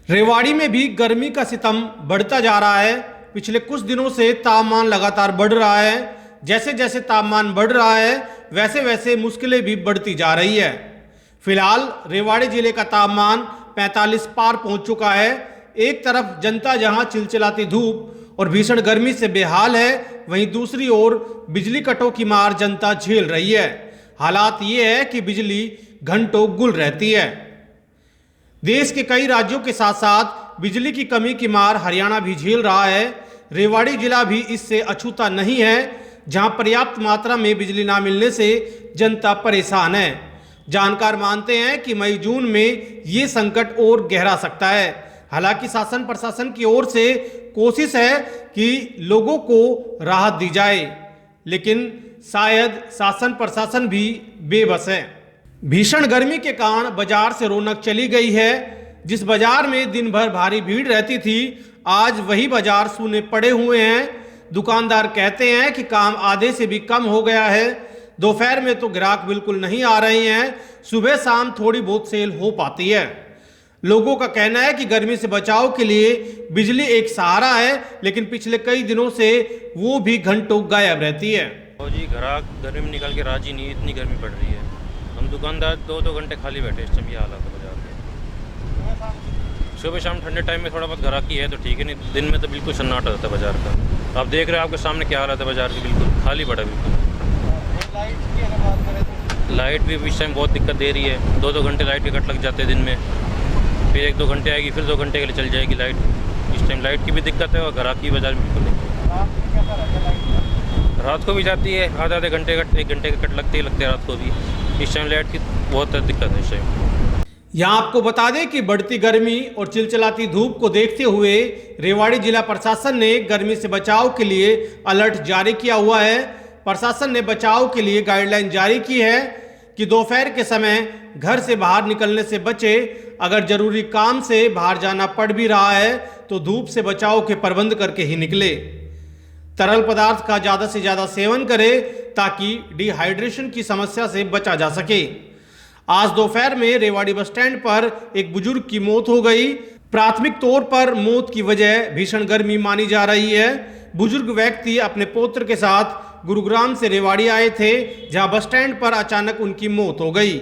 रेवाड़ी में भी गर्मी का सितम बढ़ता जा रहा है। पिछले कुछ दिनों से तापमान लगातार बढ़ रहा है। जैसे जैसे तापमान बढ़ रहा है वैसे वैसे मुश्किलें भी बढ़ती जा रही है। फिलहाल रेवाड़ी जिले का तापमान 45 पार पहुंच चुका है। एक तरफ जनता जहां चिलचिलाती धूप और भीषण गर्मी से बेहाल है, वहीं दूसरी ओर बिजली कटों की मार जनता झेल रही है। हालात ये है कि बिजली घंटों गुल रहती है। देश के कई राज्यों के साथ साथ बिजली की कमी की मार हरियाणा भी झेल रहा है। रेवाड़ी जिला भी इससे अछूता नहीं है, जहां पर्याप्त मात्रा में बिजली ना मिलने से जनता परेशान है। जानकार मानते हैं कि मई जून में ये संकट और गहरा सकता है। हालांकि शासन प्रशासन की ओर से कोशिश है कि लोगों को राहत दी जाए, लेकिन शायद शासन प्रशासन भी बेबस है। भीषण गर्मी के कारण बाजार से रौनक चली गई है। जिस बाजार में दिन भर भारी भीड़ रहती थी, आज वही बाजार सूने पड़े हुए हैं। दुकानदार कहते हैं कि काम आधे से भी कम हो गया है। दोपहर में तो ग्राहक बिल्कुल नहीं आ रहे हैं। सुबह शाम थोड़ी बहुत सेल हो पाती है। लोगों का कहना है कि गर्मी से बचाव के लिए बिजली एक सहारा है, लेकिन पिछले कई दिनों से वो भी घंटों गायब रहती है। जी ग्राहक गर्मी में निकल के राजी नहीं, इतनी गर्मी पड़ रही है। हम दुकानदार दो घंटे खाली बैठे, इस टाइम ये हालत है बाजार में। सुबह शाम ठंडे टाइम में थोड़ा बहुत ग्राहकी है तो ठीक है, नहीं दिन में तो बिल्कुल सन्नाटा होता है बाजार का। आप देख रहे हैं आपके सामने क्या हालत है बाजार की, बिल्कुल खाली पड़ा है बिल्कुल। लाइट भी इस टाइम बहुत दिक्कत दे रही है। दो घंटे लाइट के कट लग जाते हैं दिन में, फिर 1-2 घंटे आएगी, फिर 2 घंटे के लिए चल जाएगी लाइट। इस टाइम लाइट की भी दिक्कत है और ग्राहकी बाजार में बिल्कुल नहीं। रात को भी जाती है, आधे घंटे का 1 घंटे के कट लगते हैं रात को भी। इस टाइम लाइट की बहुत दिक्कत है इस टाइम। यहाँ आपको बता दें कि बढ़ती गर्मी और चिलचिलाती धूप को देखते हुए रेवाड़ी जिला प्रशासन ने गर्मी से बचाव के लिए अलर्ट जारी किया हुआ है। प्रशासन ने बचाव के लिए गाइडलाइन जारी की है कि दोपहर के समय घर से बाहर निकलने से बचे। अगर जरूरी काम से बाहर जाना पड़ भी रहा है तो धूप से बचाव के प्रबंध करके ही निकले। तरल पदार्थ का ज़्यादा से ज़्यादा सेवन करें ताकि डिहाइड्रेशन की समस्या से बचा जा सके। आज दोपहर में रेवाड़ी बस स्टैंड पर एक बुजुर्ग की मौत हो गई। प्राथमिक तौर पर मौत की वजह भीषण गर्मी मानी जा रही है। बुजुर्ग व्यक्ति अपने पौत्र के साथ गुरुग्राम से रेवाड़ी आए थे, जहां बस स्टैंड पर अचानक उनकी मौत हो गई।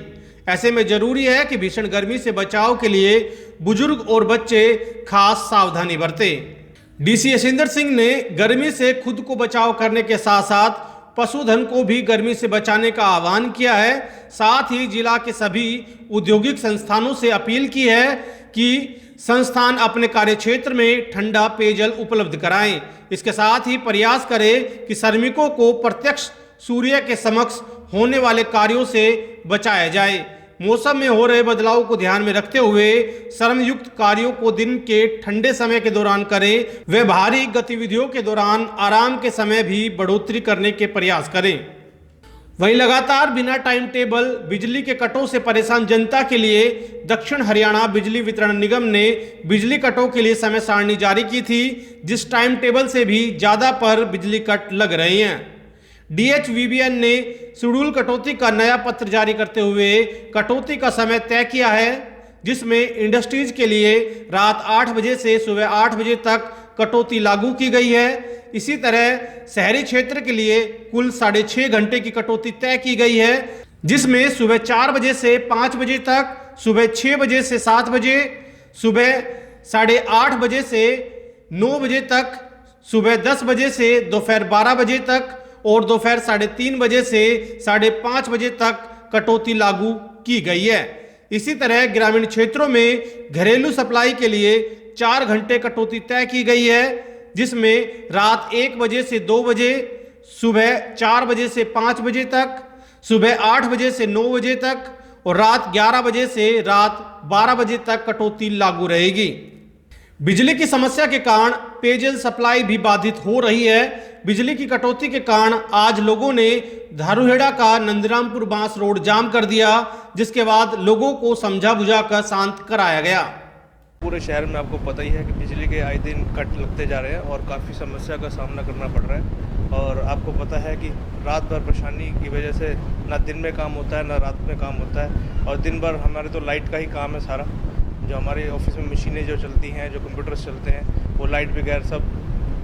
ऐसे में जरूरी है कि भीषण गर्मी से बचाव के लिए बुजुर्ग और बच्चे खास सावधानी बरतें। डीसी यशेंद्र सिंह ने गर्मी से खुद को बचाव करने के साथ साथ पशुधन को भी गर्मी से बचाने का आह्वान किया है। साथ ही जिला के सभी औद्योगिक संस्थानों से अपील की है कि संस्थान अपने कार्यक्षेत्र में ठंडा पेयजल उपलब्ध कराएं। इसके साथ ही प्रयास करें कि श्रमिकों को प्रत्यक्ष सूर्य के समक्ष होने वाले कार्यों से बचाया जाए। मौसम में हो रहे बदलाव को ध्यान में रखते हुए श्रमयुक्त कार्यों को दिन के ठंडे समय के दौरान करें। वे भारी गतिविधियों के दौरान आराम के समय भी बढ़ोतरी करने के प्रयास करें। वहीं लगातार बिना टाइम टेबल बिजली के कटों से परेशान जनता के लिए दक्षिण हरियाणा बिजली वितरण निगम ने बिजली कटों के लिए समय सारणी जारी की थी, जिस टाइम टेबल से भी ज़्यादा पर बिजली कट लग रहे हैं। DHVBN ने शेड्यूल कटौती का नया पत्र जारी करते हुए कटौती का समय तय किया है, जिसमें इंडस्ट्रीज के लिए रात 8 बजे से सुबह 8 बजे तक कटौती लागू की गई है। इसी तरह शहरी क्षेत्र के लिए कुल 6.5 घंटे की कटौती तय की गई है, जिसमें सुबह 4 बजे से 5 बजे तक, सुबह 6 बजे से 7 बजे, सुबह 8:30 बजे से 9 बजे तक, सुबह 10 बजे से दोपहर 12 बजे तक और दोपहर 3:30 बजे से 5:30 बजे तक कटौती लागू की गई है। इसी तरह ग्रामीण क्षेत्रों में घरेलू सप्लाई के लिए 4 घंटे कटौती तय की गई है, जिसमें रात 1 बजे से 2 बजे, सुबह 4 बजे से 5 बजे तक, सुबह 8 बजे से 9 बजे तक और रात 11 बजे से रात 12 बजे तक कटौती लागू रहेगी। बिजली की समस्या के कारण पेयजल सप्लाई भी बाधित हो रही है। बिजली की कटौती के कारण आज लोगों ने धारूहेड़ा का नंदरामपुर बांस रोड जाम कर दिया, जिसके बाद लोगों को समझा बुझाकर शांत कराया गया। पूरे शहर में आपको पता ही है कि बिजली के आए दिन कट लगते जा रहे हैं और काफ़ी समस्या का सामना करना पड़ रहा है। और आपको पता है कि रात भर परेशानी की वजह से ना दिन में काम होता है ना रात में काम होता है, और दिन भर हमारे तो लाइट का ही काम है सारा। जो हमारे ऑफिस में मशीनें जो चलती हैं, जो कंप्यूटर्स चलते हैं, वो लाइट बगैर सब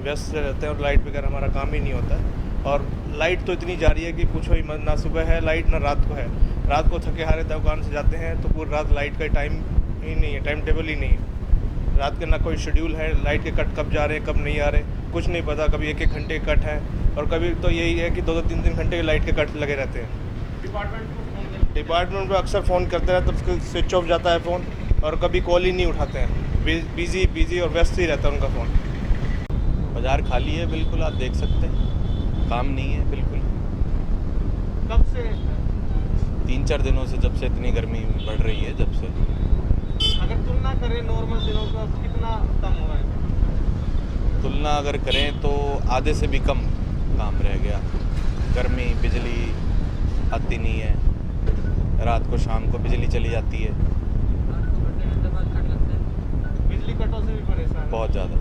व्यस्त रहते हैं और लाइट बगैर हमारा काम ही नहीं होता है। और लाइट तो इतनी जा रही है कि पूछो ही मत, ना सुबह है लाइट ना रात को है। रात को थके हारे दुकान से जाते हैं तो पूरी रात लाइट का टाइम ही नहीं है, टाइम टेबल ही नहीं है। रात के ना कोई शेड्यूल है, लाइट के कट कब जा रहे हैं कब नहीं आ रहे कुछ नहीं पता। कभी 1-1 घंटे के कट है और कभी तो यही है कि 2-2 3-3 घंटे के लाइट के कट लगे रहते हैं। डिपार्टमेंट में अक्सर फ़ोन करते हैं तब स्विच ऑफ जाता है फ़ोन और कभी कॉल ही नहीं उठाते हैं। बिज़ी और व्यस्त ही रहता है उनका फ़ोन। बाज़ार खाली है बिल्कुल, आप देख सकते हैं, काम नहीं है बिल्कुल। कब से 3-4 दिनों से, जब से इतनी गर्मी बढ़ रही है, जब से। अगर तुलना करें नॉर्मल दिनों का कितना कम हुआ है? तुलना अगर करें तो आधे से भी कम काम रह गया। गर्मी, बिजली आती नहीं है, रात को शाम को बिजली चली जाती है, बिजली कटों से भी परेशान है। बहुत ज़्यादा।